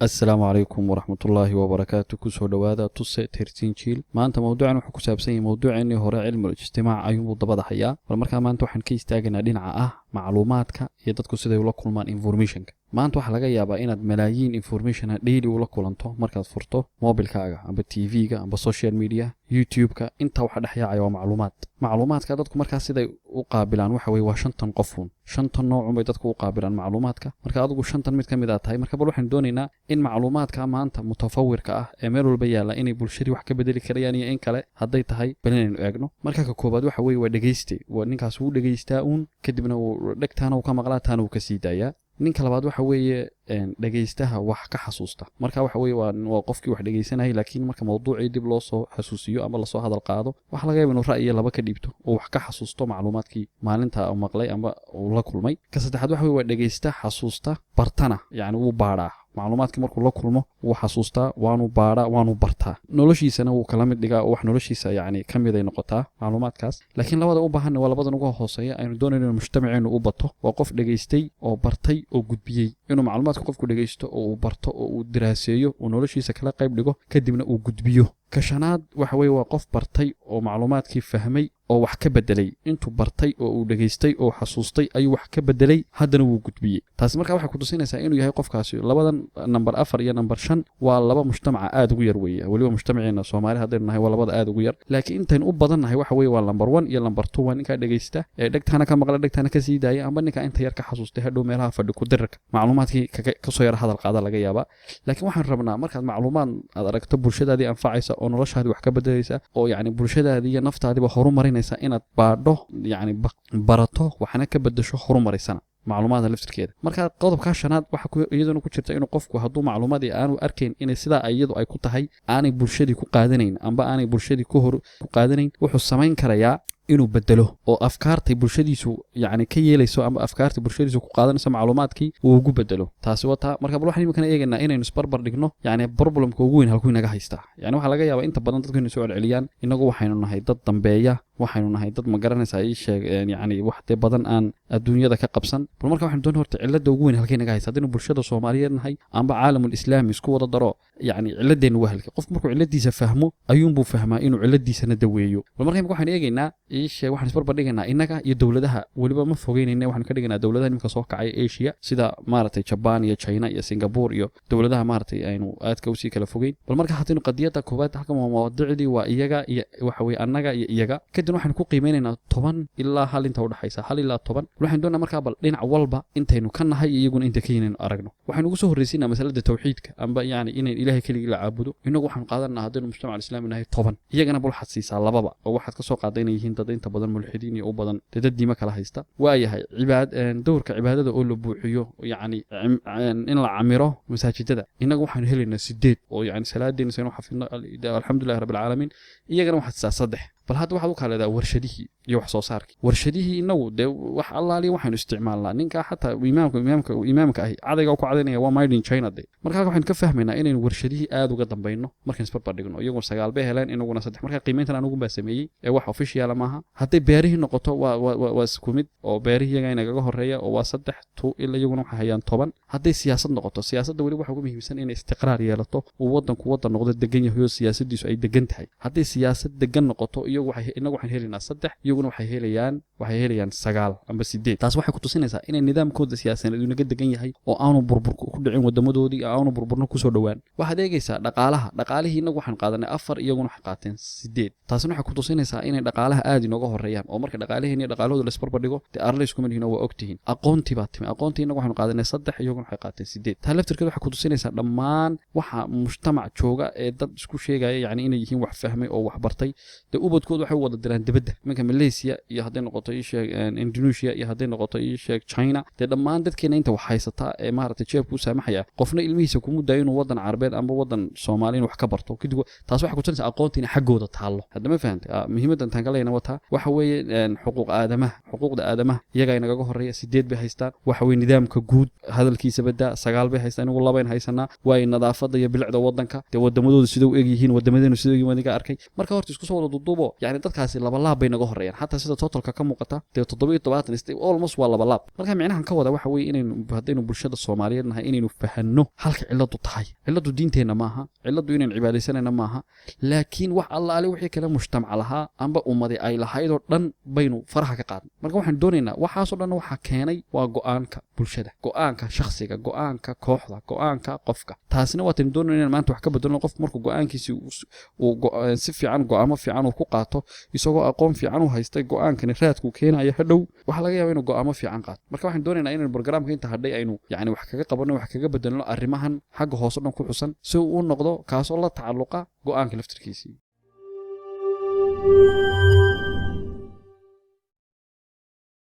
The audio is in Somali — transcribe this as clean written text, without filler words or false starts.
السلام عليكم ورحمة الله وبركاته. كسو دوادا تسي ترتين جيل ما أنت موضوعنا وحكو سابسي موضوع إني هو علم الاجتماع أيوم ضبط حياة والمركز ما أنتو حنكي استاجنا دينا معلوماتك يدتكو سيدا يقول مان information maanta waxa laga yaabaa inaad malaayiin information daily ula kulanto markaad furto mobilkaaga amba TV-ga amba social media YouTube-ka inta waxa dhaxyaacay waa macluumaadka dadku markaas siday u qaabilaan waxa weey waa 5 qofuun 5 nooc bay dadku u qaabilaan macluumaadka marka adigu 5 mid kamid ah tahay marka bal waxaan doonaynaa in macluumaadka maanta mutafawirka ah ee meel walba yaala inay bulshada wax ka bedeli karayaan iyo in kale haday tahay balanaynu eegno marka ka koobaad waxa weey waa dhageystay waa ninkaas uu dhageystaa kadibna uu dhagtaana uu ka maqlaa taana uu ka sii daayaa ninka labaad waxa weeye dhageystaha wax ka xasuusta marka waxa weeye waa qofkii wax dhageysanayay laakiin marka mowduucii dib loo soo xasuusiyo ama la soo hadal qaado waxa laga yaabaa inuu ra'yi laba ka dhiibto oo wax ka xasuusto macluumaadkii maalinta uu maqlay ama uu la kulmay ka saddexaad waxa weeye waa dhageysta xasuusta bartana yani uu baaraa macluumaadkii markuu la kulmo wuu xasuustaa waanu bartaa noloshiisana wuu kala mid dhigaa wax noloshiisa yani kamid ay noqotaa macluumaadkaas laakiin labada u baahan waa labadan ugu hooseeya aynu doonayno in mujtamaceenu u bato waa qof dhageystay oo bartay oo gudbiyay inuu macluumaadka qofku dhageysto oo uu barto oo uu diraaseeyo oo noloshiisa kala qayb dhigo kadibna uu gudbiyo ka shanaad waxa weeye waa qof bartay oo macluumaadkii fahmay oo wax ka bedelay intuu bartay oo uu dhageystay oo xasuustay ayuu wax ka bedelay haddana wuu gudbiyay taas marka waxa ku tusinaysaa inuu yahay qofkaasi labadan number 4 iyo number 5 waa laba mujtamac aad ugu yar weeye waliba mujtamaceena Soomaali hadaynu nahay waa labada aad ugu yar laakiin intaan u badannahay waxa weeye waa number 1 iyo number 2 waa ninka dhageysta ee dhagtaana ka maqla dhagtaana ka sii daaya amba ninka inta yar ka xasuustay hadhow meelaha fadhi ku dirka macluumaadkii ka soo yar hadal qaada laga yaaba laakiin waxaan rabnaa markaad macluumaad aad aragto bulshadaadii anfacaysa oo noloshaadi wax ka bedelaysa oo yani bulshadaadii iyo naftaadiiba horumarinaysa inaad baadho yani barato waxna ka bedesho horumarisana macluumaadka laftirkeeda marka qodobka shanaad waxa iyaduna ku jirta inuu qofku hadduu macluumaadii aanu arkayn inay sidaa iyadu ay ku tahay aanay bulshadii ku qaadanayn amba aanay bulshadii ku qaadanayn wuxuu samayn karayaa inuu bedelo oo afkaartay bulshadiisu yani ka yeelayso ama afkaartay bulshadiisu ku qaadanayso macluumaadkii uu ugu bedelo taasi wata marka bal waxaan imika eegaynaa inaynu isbarbar dhigno yani problemka ugu weyn halku inaga haysta yani waxa laga yaabaa inta badan dadku inay soo celceliyaan inagu waxaynu nahay dad dambeeya waxaynu nahay dad ma garanaysaa ay sheeg yani waxde badan aan adduunyada ka qabsan bal marka waxaan doon horta cilada ugu weyn halkay inaga haysta hadii bulshada Soomaaliyeed nahay amba caalamul islaami isku wada daro yani ciladeenu waa halkay qof markuu ciladiisa fahmo ayuun buu fahmaa inuu ciladiisana daweeyo bal marka waxaan eegaynaa waxaan isbarbar dhigaynaa inaga iyo dawladaha waliba ma fogeynayna waxaan ka dhiganaa dawladaha nimka soo kacay Asia sida maartay Japan iyo China iyo Singapore iyo dawladaha maartay aynu aadka u sii kala fogeyn bal marka hadii qadiyada koobaad halka mawduucii waa iyaga iyo waxa weey annaga iyo iyaga kadib waxaan ku qiimeynaynaa 10 ilaa hal inta u dhaxaysa hal ilaa 10 waxaan doonaa marka bal dhinac walba intaynu ka nahay iyaguna inta ka yihiin aragno waxaan ugu soo horeysiinaa masalada tawxiidka amba yani inay ilaahay kaliya la caabudo inagu waxaan qaadanaa hadii mujtamac islaami nahay 10 iyagana bal waxaad siisaa lababa oo waxaad ka soo qaadanay yihiin dad inta badan mulxidiin iyo u badan dad diima kala haysta waayahay dowrka cibaadada oo la buuxiyo yani in la camiro masaajidada inagu waxaan helaynaa 8 oo yani salaadeena saynu xafidno alxamdulillaah rabbil caalamiin iyagana waxaad saa 3 bal hadda waxaad u kala leedahay warshadihii iyo wax soo saarkii warshadihii inagu de wax allaali waxaanu isticmaalnaa ninka xataa imaamka ahi cadayga ku cadeynaya waa made in China de marka waxaan ka fahmaynaa inaynu warshadihii aad uga dambayno markaan isbarbar dhigno iyagoo 9 bay heleen inaguna 3 marka qiimeyntan anugu baa sameeyay ee wax official maaha haday beerihii noqoto waa isku mid oo beerihii iyaga inaga horeeya oo waa 3 2 ilaa iyaguna waxa hayaan 10 haday siyaasad noqoto siyaasadda wali waxa ugu muhiimsan inay istiqraar yeelato oo wadanku wadan noqdo degan yahay oo siyaasadiisu ay degan tahay haday siyaasad degan noqoto inagu waxaan helaynaa 3 iyaguna waxay helayaan 9 amba 8 taas waxay ku tusinaysaa inay nidaamkooda siyaasadeed inaga degan yahay oo aanu burbur ku dhicin wadamadoodii aanu burburno ku soo dhawaan waxaad eegaysaa dhaqaalihii inagu waxaan qaadanay 4 iyaguna waxay qaateen 8 taasina waxay ku tusinaysaa inay dhaqaalaha aad inooga horeeyaan oo marka dhaqaalaheena dhaqaalahooda la isbarbar dhigo de arlays kuma yihiin waa ogtihiin aqoontii baa timi aqoontii inagu waxaan qaadanay 3 iyaguna waxay qaateen 8 taa laftirkeeda waxay ku tusinaysaa dhammaan waxa mujtamac jooga ee dad isku sheegaya yani inay yihiin wax fahmay oo wax bartay de ubadkooda waxay wada diraan dibadda iminka Malaysia iyo haday noqoto Indonesia iyo haday noqoto China de dhammaan dadkeena inta wax haysata ee maartay jeebku saamaxaya qofna ilmihiisa ku muddaa inuu wadan Carabeed amba wadan Soomaaliyeed wax ka barto kadib taas waxay ku tusinaysaa aqoontiina xaggooda taalo hadda ma fahantay muhiimadan tan kaleena wata waxa weeye xuquuqda aadamaha iyaga inaga horeeya 8 bay haystaan waxa weeye nidaamka guud hadalkiisa bada 9 bay haystaan inagu 2 haysanaa waa nadaafada iyo bilicda wadanka de wadamadooda sidoo u eeg yihiin wadamadeenu sidoo yimaadiga arkay marka horta isku soo wada dudubo yani dadkaasi laba laab bay naga horeeyaan xataa sida totalka ka muuqata dee 77 almost waa laba laab marka micnahan ka wada waxa weeye inaynu haddaynu bulshada Soomaaliyeed nahay inaynu fahanno halka ciladu tahay ciladu diinteena maaha ciladu inaynu cibaadaysanayna maaha laakiin wax allaale wixii kale mujtamac lahaa amba ummadi ay lahayd oo dhan baynu faraha ka qaadnay marka waxaan doonaynaa waxaas oo dhan waxa keenay waa go'aanka bulshada go'aanka shakhsiga go'aanka kooxda go'aanka qofka taasina waa tan doonaynaa maanta wax ka bedelno qof markuu go'aankiisa uu si fiican go'aamo fiican uu ku qaato isagoo aqoon fiican u haystay go'aankani raadku keenayo hadhow waxa laga yaabaa inuu go'aamo fiican qaato marka waxaan doonaynaa inaan barnaamijka inta hadhay aynu yani wax kaga qabanno wax kaga bedelno arrimahan xagga hoos oo dhan ku xusan si uu noqdo kaas oo la tacalluqa go'aanka laftirkiisa